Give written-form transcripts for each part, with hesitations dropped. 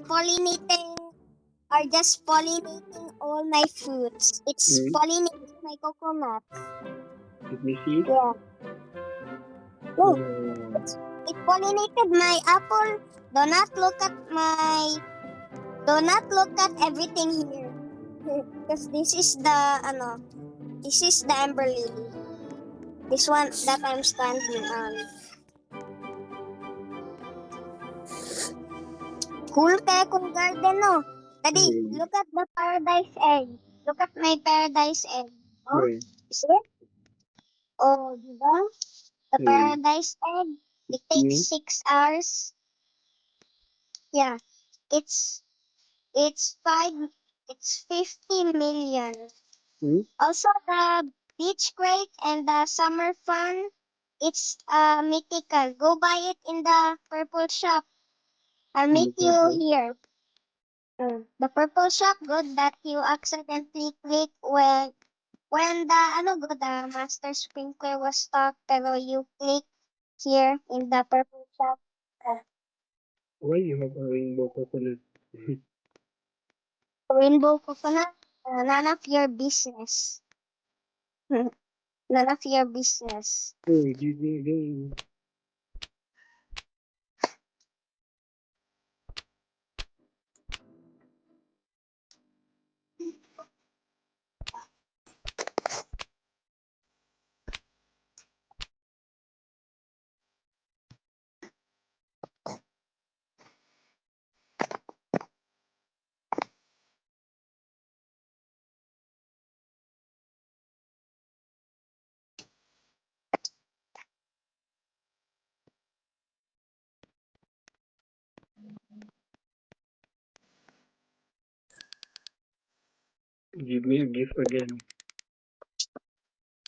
pollinating just pollinating all my fruits. It's pollinating my coconut. Let me see. Yeah. Look, Oh. it pollinated my apple. Do not look at my. Do not look at everything here. Because this is the This is the amber lily. This one that I'm standing on. Cool kaya kung garden, no? Daddy, look at the paradise egg. Look at my paradise egg. Oh, Right. see it? Oh, diba? The paradise egg. It takes 6 hours. Yeah, it's it's 50 million. Also, the beach crate and the summer fun. It's mythical. Go buy it in the purple shop. I'll meet you here. The purple shop good that you accidentally click when the master sprinkler was stuck pero you click here in the purple shop. Why you have a rainbow coconut? Rainbow coconut, none of your business. None of your business. Oh, you give me a gift again.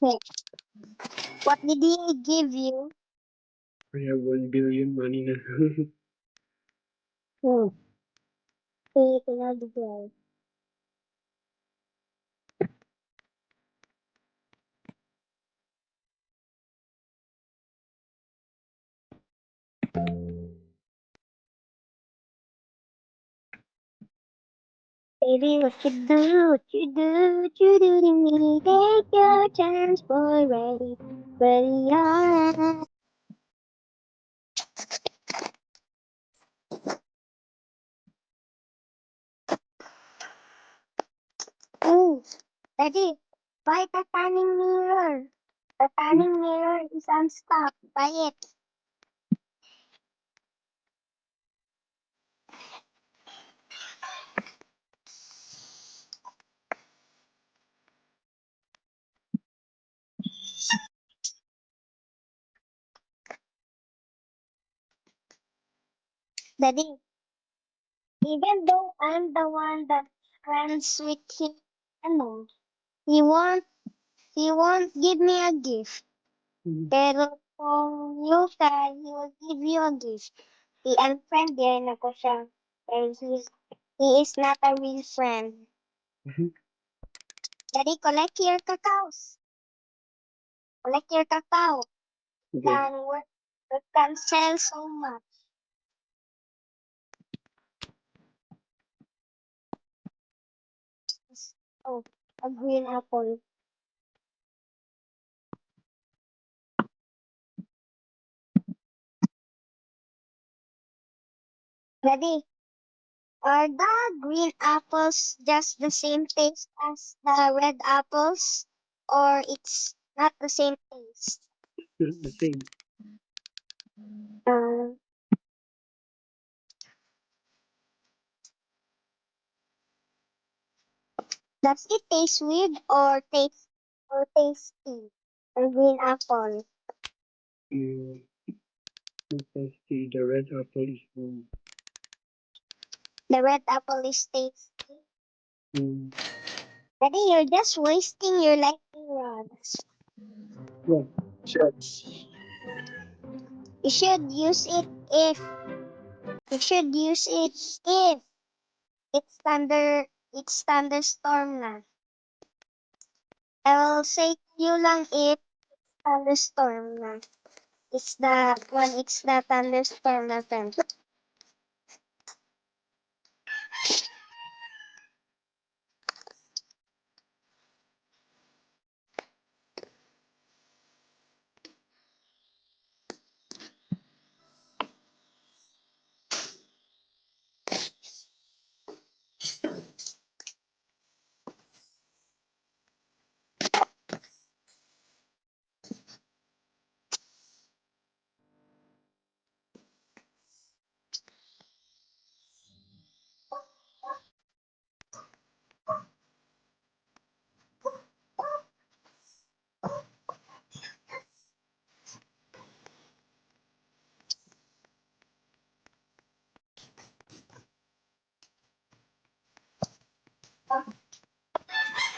Hey, what did he give you? I have 1 billion money now. Hey, another girl. Baby, what you do to me. Take your chance, boy, ready on. Oh, Daddy, buy the tanning mirror. The tanning mirror is unstuck. Buy it. Daddy, even though I'm the one that's friends with him, he won't, he won't give me a gift. Pero kung you can, he will give you a gift. I-unfriend din ako siya. And he is not a real friend. Daddy, collect your cacaos. Collect your cacao. It can sell so much. Oh, a green apple. Daddy, are the green apples just the same taste as the red apples? Or it's not the same taste? The same. Um, does it taste weird or tasty? A green apple. Tasty. The red apple is The red apple is tasty. mm. Daddy, you're just wasting your lightning rods. Yeah. Sure. You should use it if you should use it if it's thunderstorm na. I will say to you lang if thunderstorm na. It's the thunderstorm na friend.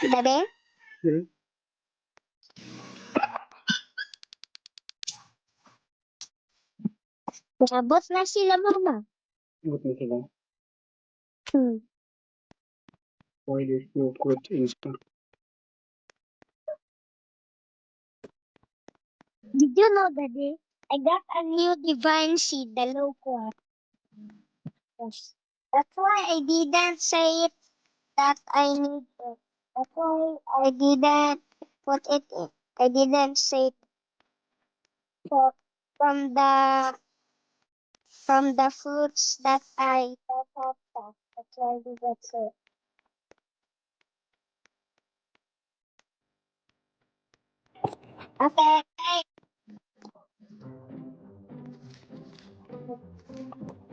Daddy? Hmm? Nabot na sila, mama. Ba't na sila? Hmm. Why there's no food in stock? Did you know, Daddy? I got a new divine seed, the loquat. Yes. That's why I didn't say it that I need it. That's why I didn't put it in. I didn't say it for, from the from the fruits that I have. That's why I didn't say it. Okay.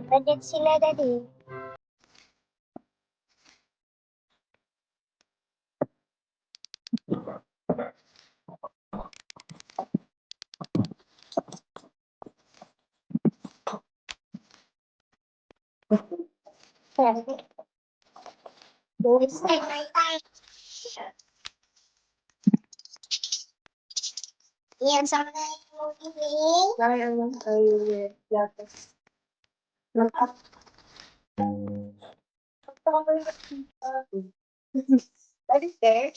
Nandyan sila, Daddy. It's like my time. Yan, sama na yung ibig. Ay, ano, ay, plato. That is there.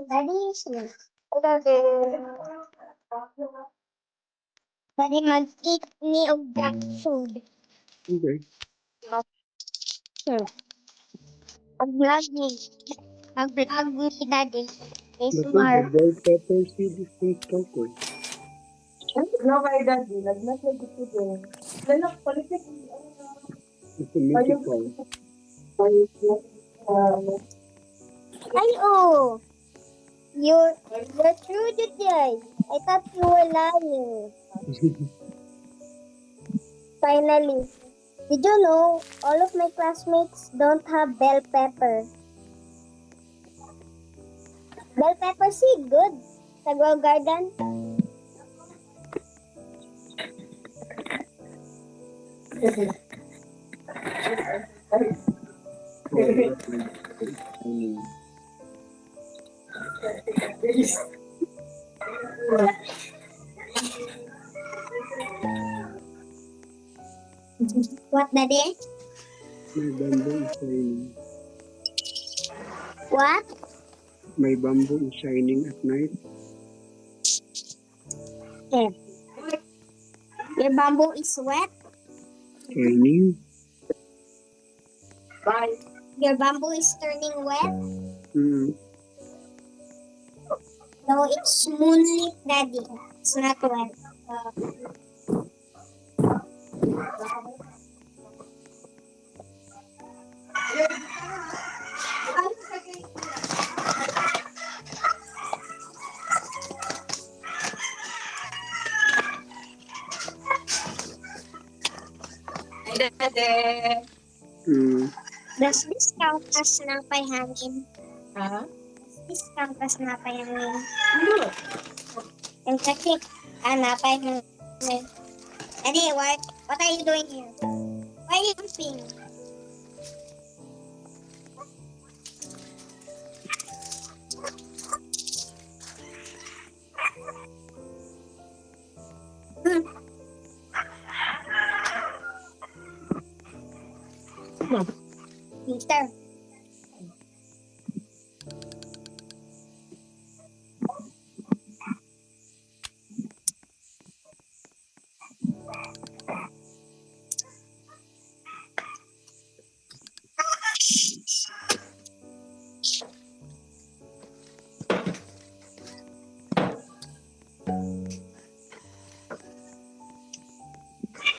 Daddy is here. Hello there. Daddy, mag-eat me of that food. Okay. Sure. Mag-vlog me. Mag-vlog me, Daddy. But no, the ASMR. bell pepper seed is in stock. Eh. No, kay daddy. Lagnat na dito din. Lalak, palitik. It's a multiple. Ay, oh. You're true today. I thought you were lying. Finally. Did you know all of my classmates don't have bell pepper? Bell pepper seed, good. Sa grow garden. What, Daddy? My bamboo is shining. What? My bamboo is shining at night. Here. Your bamboo is wet. Shining. Bye. Your bamboo is turning wet. Mm. No, it's moonlit, Daddy. It's not wet. Ay, daddy. Mm. Does this count as napay-hangin? Ha? Does this count as napay-hangin? Ano? And kasi, napay-hangin. Daddy, what are you doing here? Why are you sleeping? Peter.